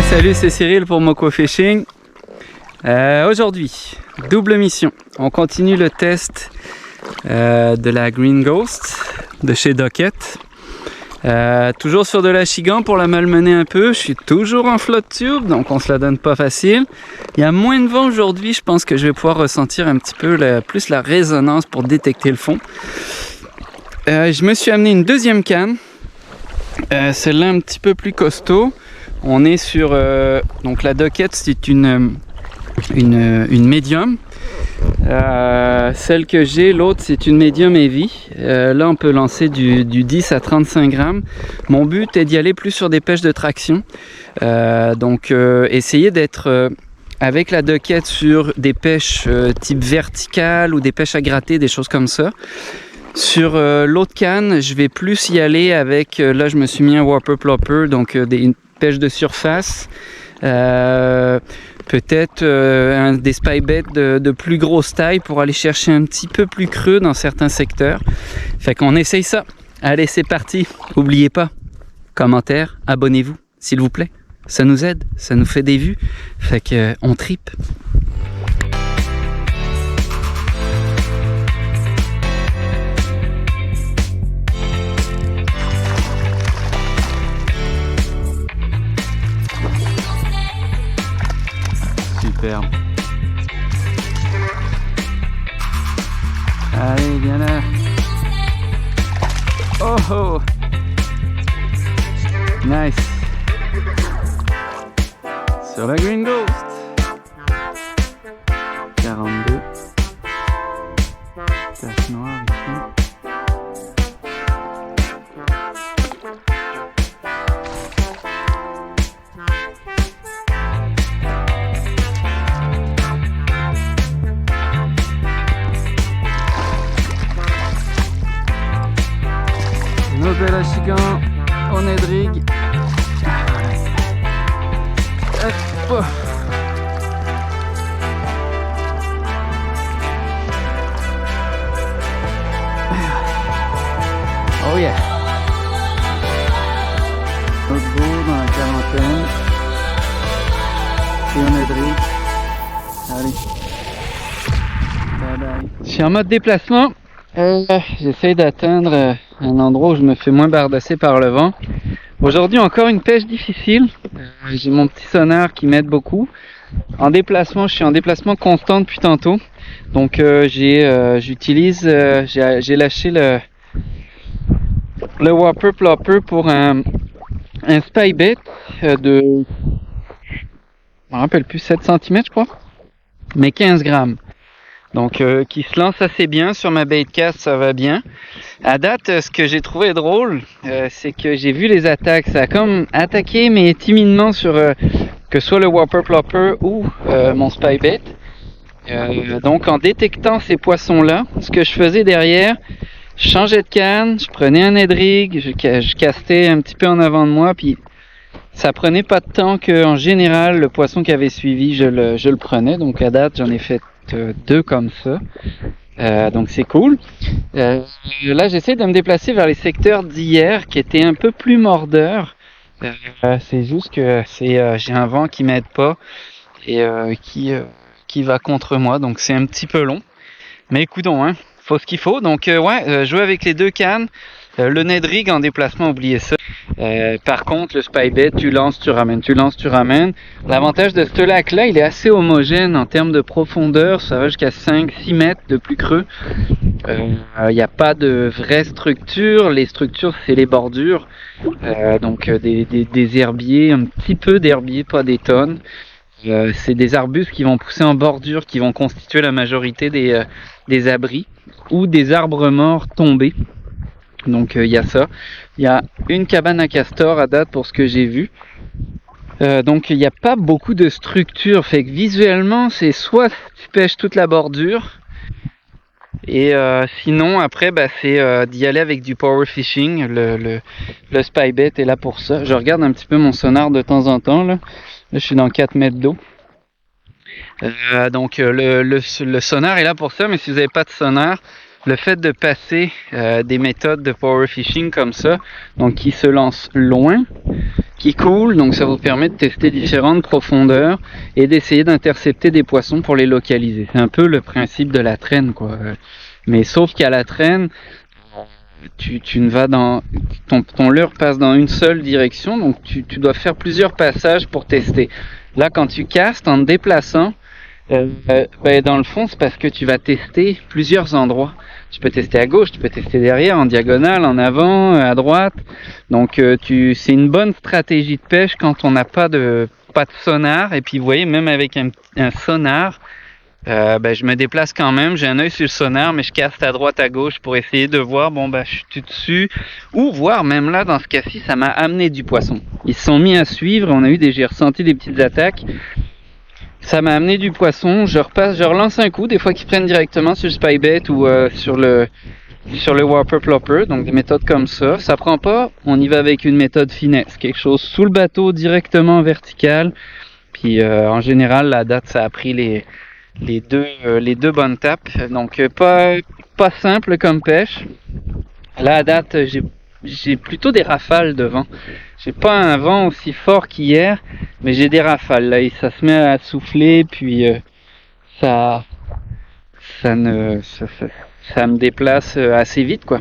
Hey, salut, c'est Cyril pour Moko Fishing. Aujourd'hui, double mission. On continue le test de la Green Ghost de chez Docket. Toujours sur de l'achigan pour la malmener un peu. Je suis toujours en float tube, donc on se la donne pas facile. Il y a moins de vent aujourd'hui, je pense que je vais pouvoir ressentir un petit peu plus la résonance pour détecter le fond. Je me suis amené une deuxième canne. Celle-là un petit peu plus costaud. On est sur donc la Docket, c'est une médium. Celle que j'ai, l'autre, c'est une médium heavy. Là, on peut lancer du 10 à 35 grammes. Mon but est d'y aller plus sur des pêches de traction. Donc, essayer d'être avec la Docket sur des pêches type verticale ou des pêches à gratter, des choses comme ça. Sur l'autre canne, je vais plus y aller avec, là je me suis mis un Whopper Plopper, donc une pêche de surface, peut-être des spy-baits de plus grosse taille pour aller chercher un petit peu plus creux dans certains secteurs. Fait qu'on essaye ça. Allez, c'est parti. N'oubliez pas, commentaire, abonnez-vous, s'il vous plaît. Ça nous aide, ça nous fait des vues. Fait qu'on tripe. Superbe. Allez, viens là. Oh oh. Nice. Sur la Green Ghost. 42. Tache noire ici. Nouvelle achigan, on est de rig. Hop. Oh yeah. Notre beau dans la quarantaine. Et on est de rig. Allez. Bye bye. Je suis en mode déplacement. J'essaie d'atteindre un endroit où je me fais moins bardasser par le vent. Aujourd'hui, encore une pêche difficile. J'ai mon petit sonar qui m'aide beaucoup. En déplacement, je suis en déplacement constant depuis tantôt. Donc j'ai lâché le Whopper Plopper pour un spy-bait de, je me rappelle plus, 7 cm je crois, mais 15 grammes. Donc qui se lance assez bien sur ma baitcast, ça va bien. À date, ce que j'ai trouvé drôle, c'est que j'ai vu les attaques. Ça a comme attaqué, mais timidement sur que ce soit le Whopper Plopper ou mon spy-bait. Donc en détectant ces poissons-là, ce que je faisais derrière, je changeais de canne, je prenais un head rig, je castais un petit peu en avant de moi, puis ça prenait pas de temps qu'en général, le poisson qui avait suivi, je le prenais. Donc à date, j'en ai fait 2 comme ça. Donc c'est cool. Là, j'essaie de me déplacer vers les secteurs d'hier qui étaient un peu plus mordeurs. C'est juste que j'ai un vent qui m'aide pas et qui va contre moi, donc c'est un petit peu long. Mais écoutons, hein, faut ce qu'il faut. Donc jouer avec les 2 cannes. Le Ned Rig en déplacement, oubliez ça. Par contre, le spy-bait, tu lances, tu ramènes, tu lances, tu ramènes. L'avantage de ce lac-là, il est assez homogène en termes de profondeur. Ça va jusqu'à 5-6 mètres de plus creux. Il n'y a pas de vraie structure. Les structures, c'est les bordures. Donc des herbiers, un petit peu d'herbiers, pas des tonnes. C'est des arbustes qui vont pousser en bordure, qui vont constituer la majorité des abris ou des arbres morts tombés. Donc il y a ça. Il y a une cabane à castor à date pour ce que j'ai vu. Donc il n'y a pas beaucoup de structure. Fait que visuellement, c'est soit tu pêches toute la bordure, et sinon après c'est d'y aller avec du power fishing. Le spy-bait est là pour ça. Je regarde un petit peu mon sonar de temps en temps. Là je suis dans 4 mètres d'eau. Donc le sonar est là pour ça, mais si vous n'avez pas de sonar, le fait de passer des méthodes de power fishing comme ça, donc qui se lancent loin, qui coulent, donc ça vous permet de tester différentes profondeurs et d'essayer d'intercepter des poissons pour les localiser. C'est un peu le principe de la traîne, quoi. Mais sauf qu'à la traîne, tu ne vas dans ton leurre passe dans une seule direction, donc tu dois faire plusieurs passages pour tester. Là, quand tu castes en te déplaçant, dans le fond, c'est parce que tu vas tester plusieurs endroits. Tu peux tester à gauche, tu peux tester derrière, en diagonale, en avant, à droite. Donc, c'est une bonne stratégie de pêche quand on n'a pas de sonar. Et puis, vous voyez, même avec un sonar, je me déplace quand même. J'ai un œil sur le sonar, mais je caste à droite, à gauche pour essayer de voir. Je suis dessus. Ou voir, même là, dans ce cas-ci, ça m'a amené du poisson. Ils se sont mis à suivre. J'ai ressenti des petites attaques. Ça m'a amené du poisson, je relance un coup, des fois qu'ils prennent directement sur le spybait ou sur le Whopper Plopper, donc des méthodes comme ça. Ça prend pas, on y va avec une méthode finesse, quelque chose sous le bateau directement vertical. Puis en général, la date, ça a pris les deux bonnes tapes, donc pas simple comme pêche. Là, à date, j'ai plutôt des rafales de vent. J'ai pas un vent aussi fort qu'hier, mais j'ai des rafales. Là, et ça se met à souffler, puis ça me déplace assez vite, quoi.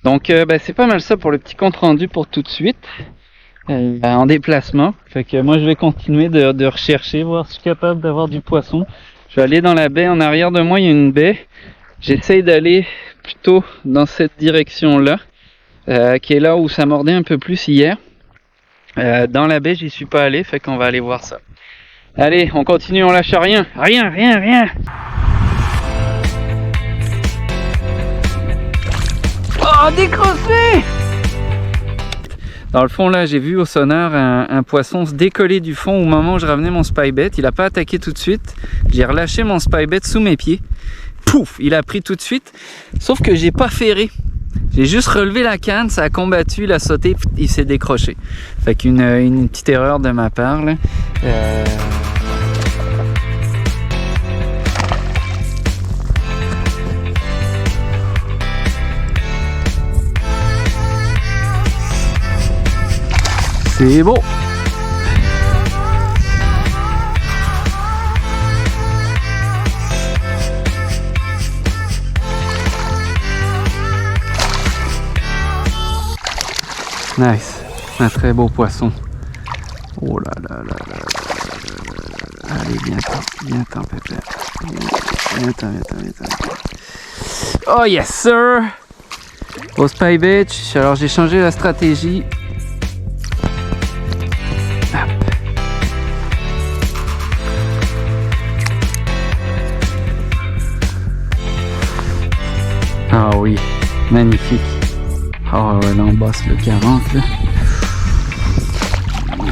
Donc, c'est pas mal ça pour le petit compte rendu pour tout de suite, en déplacement. Fait que moi, je vais continuer de rechercher, voir si je suis capable d'avoir du poisson. Je vais aller dans la baie en arrière de moi. Il y a une baie. J'essaye d'aller plutôt dans cette direction-là. Qui est là où ça mordait un peu plus hier. Dans la baie, j'y suis pas allé, fait qu'on va aller voir ça. Allez, on continue, on lâche rien. Rien. Oh, décroché! Dans le fond, là, j'ai vu au sonar un poisson se décoller du fond au moment où je ramenais mon spybait. Il a pas attaqué tout de suite. J'ai relâché mon spybait sous mes pieds. Pouf! Il a pris tout de suite. Sauf que j'ai pas ferré. J'ai juste relevé la canne, ça a combattu, il a sauté, il s'est décroché. Fait qu'une petite erreur de ma part, là. C'est beau! Nice, un très beau poisson. Oh là là là là là là. Allez, viens-t'en, pépère. Viens-t'en. Oh yes sir! Au spybait, alors j'ai changé la stratégie. Hop. Ah oui, magnifique. Ah ouais, là on bosse le 40 là. On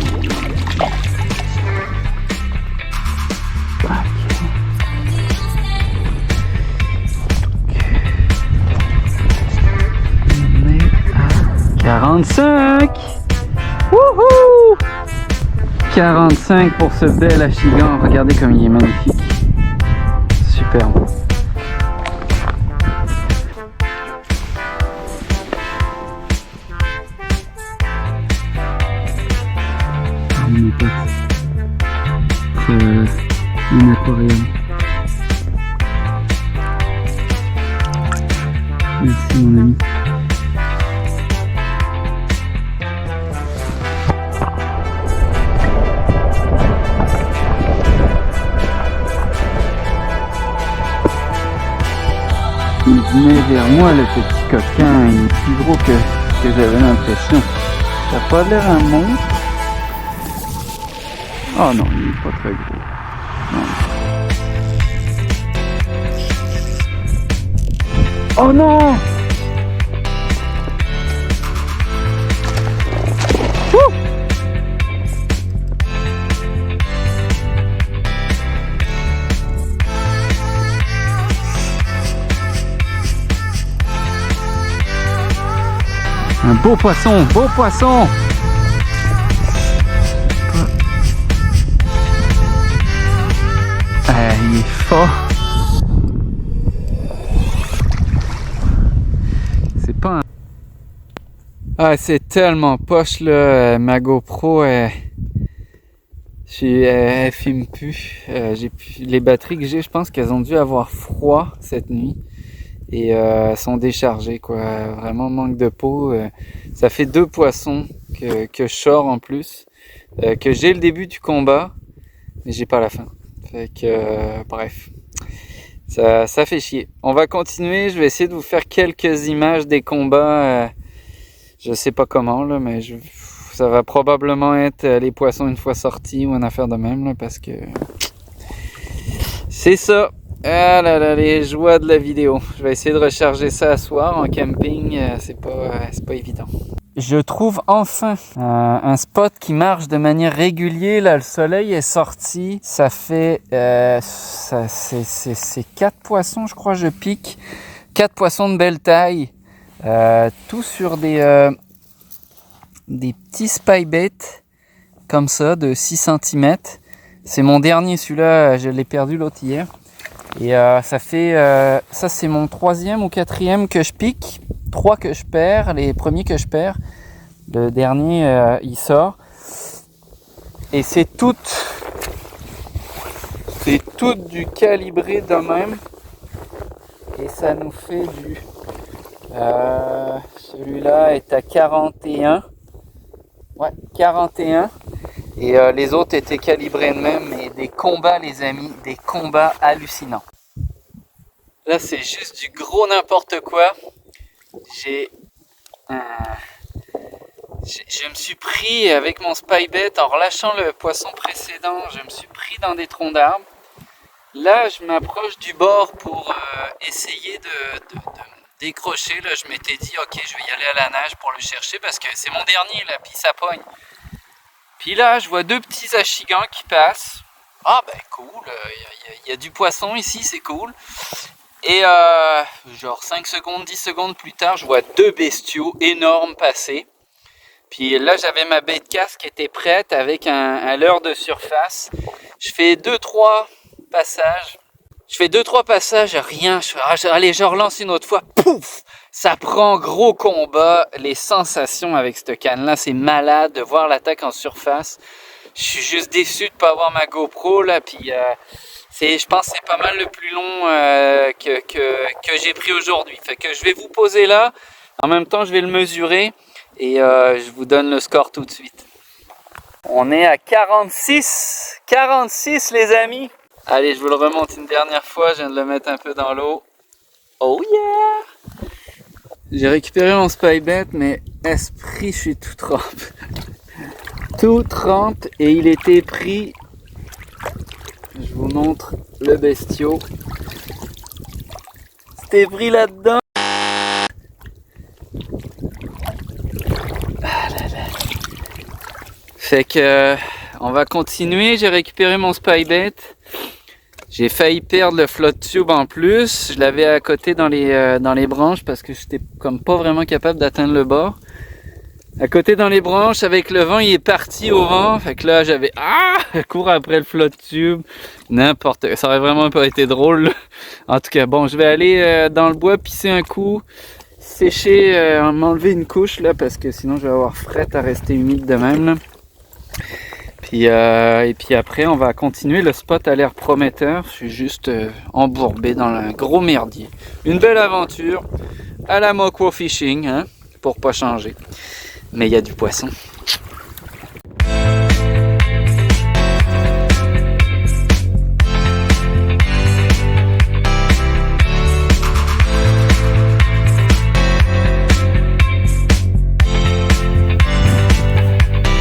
est à 45. Wouhou! 45 pour ce bel achigan. Regardez comme il est magnifique. Superbe. Mes potes. Un aquarium. Merci mon ami. Il venait vers moi le petit coquin, il est plus gros que j'avais l'impression. Ça n'a pas l'air un monstre. Oh non, il est pas très gros. Non. Oh non! Wouh! Un beau poisson, beau poisson! Il est fort. Ah, c'est tellement poche là, ma GoPro, elle filme plus. Les batteries que j'ai, je pense qu'elles ont dû avoir froid cette nuit et sont déchargées quoi. Vraiment manque de peau. Ça fait 2 poissons que je sors en plus, que j'ai le début du combat, mais j'ai pas la fin. Fait que bref. Ça fait chier. On va continuer, je vais essayer de vous faire quelques images des combats. Je sais pas comment là, mais ça va probablement être les poissons une fois sortis ou une affaire de même là, parce que c'est ça. Ah là là, les joies de la vidéo. Je vais essayer de recharger ça à soir en camping, c'est pas évident. Je trouve enfin un spot qui marche de manière régulière. Là, le soleil est sorti. Ça fait c'est 4 poissons, je crois, je pique. 4 poissons de belle taille. Tout sur des petits spybaits comme ça de 6 cm. C'est mon dernier, celui-là, je l'ai perdu l'autre hier. Et ça c'est mon 3e ou 4e que je pique. 3 que je perds, les premiers que je perds. Le dernier, il sort. Et c'est tout du calibré de même. Et ça nous fait du... celui-là est à 41. Ouais, 41. Et les autres étaient calibrés de même. Mais des combats, les amis, des combats hallucinants. Là, c'est juste du gros n'importe quoi. Je me suis pris avec mon spybait en relâchant le poisson précédent. Je me suis pris dans des troncs d'arbres. Là, je m'approche du bord pour essayer de me décrocher. Là, je m'étais dit, ok, je vais y aller à la nage pour le chercher parce que c'est mon dernier là, puis ça pogne. Puis là, je vois 2 petits achigans qui passent. Ah ben cool, il y a du poisson ici, c'est cool. Et genre 5 secondes, 10 secondes plus tard, je vois 2 bestiaux énormes passer. Puis là, j'avais ma baie de casse qui était prête avec un leurre de surface. Je fais 2-3 passages. Rien. Allez, je relance une autre fois. Pouf! Ça prend gros combat. Les sensations avec cette canne-là, c'est malade de voir l'attaque en surface. Je suis juste déçu de ne pas avoir ma GoPro là. Puis je pense que c'est pas mal le plus long que j'ai pris aujourd'hui. Fait que je vais vous poser là. En même temps, je vais le mesurer. Et je vous donne le score tout de suite. On est à 46 les amis. Allez, je vous le remonte une dernière fois. Je viens de le mettre un peu dans l'eau. Oh yeah! J'ai récupéré mon spybait, mais esprit, je suis tout trempe. Tout trempe et il était pris. Je vous montre le bestiau. C'était pris là-dedans. Fait que on va continuer. J'ai récupéré mon spybait. J'ai failli perdre le float tube en plus. Je l'avais à côté dans les branches parce que j'étais comme pas vraiment capable d'atteindre le bord. À côté dans les branches, avec le vent, il est parti au vent. Fait que là, j'avais cours après le float tube. N'importe. Ça aurait vraiment pas été drôle. En tout cas, bon, je vais aller dans le bois pisser un coup, sécher, m'enlever une couche là parce que sinon je vais avoir fret à rester humide de même là. Et puis après, on va continuer. Le spot a l'air prometteur. Je suis juste embourbé dans un gros merdier. Une belle aventure à la Mokwa Fishing, hein, pour pas changer. Mais il y a du poisson.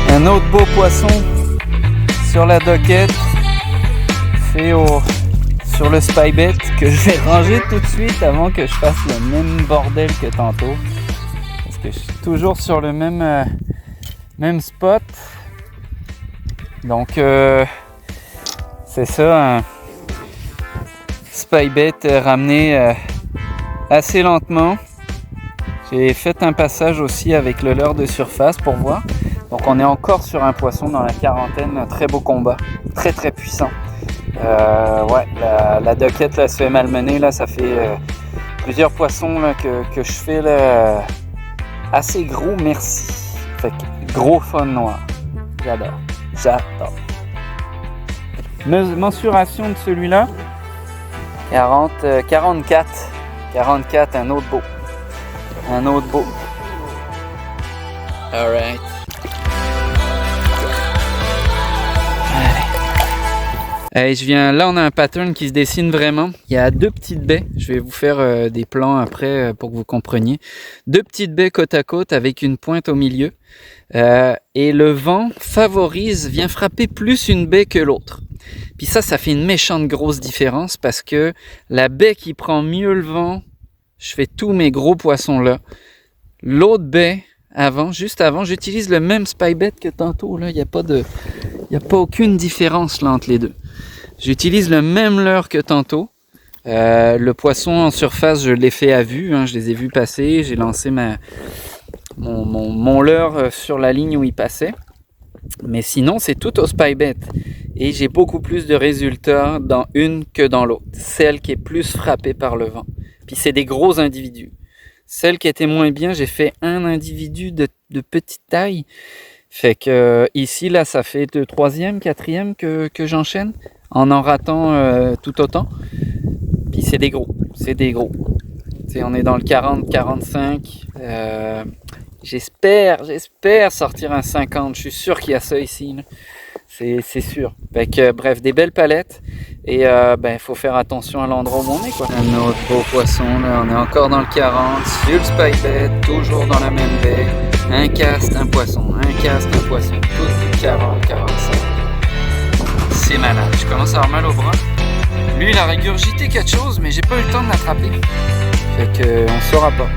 Un autre beau poisson sur la dockette fait sur le spybait que je vais ranger tout de suite avant que je fasse le même bordel que tantôt parce que je suis toujours sur le même spot. Donc c'est ça, un spybait ramené assez lentement. J'ai fait un passage aussi avec le leurre de surface pour voir. Donc on est encore sur un poisson dans la quarantaine, un très beau combat, très très puissant. Ouais, la dockette là se fait malmener, là ça fait plusieurs poissons là, que je fais là, Assez gros, merci. Fait que gros fun noir. J'adore. J'adore. Mensuration de celui-là. 44. 44, un autre beau. Un autre beau. Alright. Hey, là, on a un pattern qui se dessine vraiment. Il y a 2 petites baies. Je vais vous faire des plans après pour que vous compreniez. 2 petites baies côte à côte avec une pointe au milieu. Et le vent vient frapper plus une baie que l'autre. Puis ça fait une méchante grosse différence parce que la baie qui prend mieux le vent, je fais tous mes gros poissons là. L'autre baie, juste avant, j'utilise le même spy-bait que tantôt. Là, il n'y a pas aucune différence là, entre les deux. J'utilise le même leurre que tantôt. Le poisson en surface, je l'ai fait à vue. Je les ai vus passer. J'ai lancé mon leurre sur la ligne où il passait. Mais sinon, c'est tout au spy-bait. Et j'ai beaucoup plus de résultats dans une que dans l'autre. Celle qui est plus frappée par le vent. Puis c'est des gros individus. Celle qui était moins bien, j'ai fait un individu de petite taille. Fait que ici, là, ça fait le 3e, 4e que j'enchaîne. En ratant tout autant. Puis c'est des gros. T'sais, on est dans le 40-45. J'espère sortir un 50. Je suis sûr qu'il y a ça ici. Là. C'est sûr. Fait que, bref, des belles palettes. Et faut faire attention à l'endroit où on est. Quoi. Un autre beau poisson. Là, on est encore dans le 40. Sur le spy-bait. Toujours dans la même baie. Un cast, un poisson. Un cast, un poisson. Tous du 40-45. C'est malade. Je commence à avoir mal au bras. Lui, il a régurgité quelque chose, mais j'ai pas eu le temps de l'attraper. Fait que on saura pas.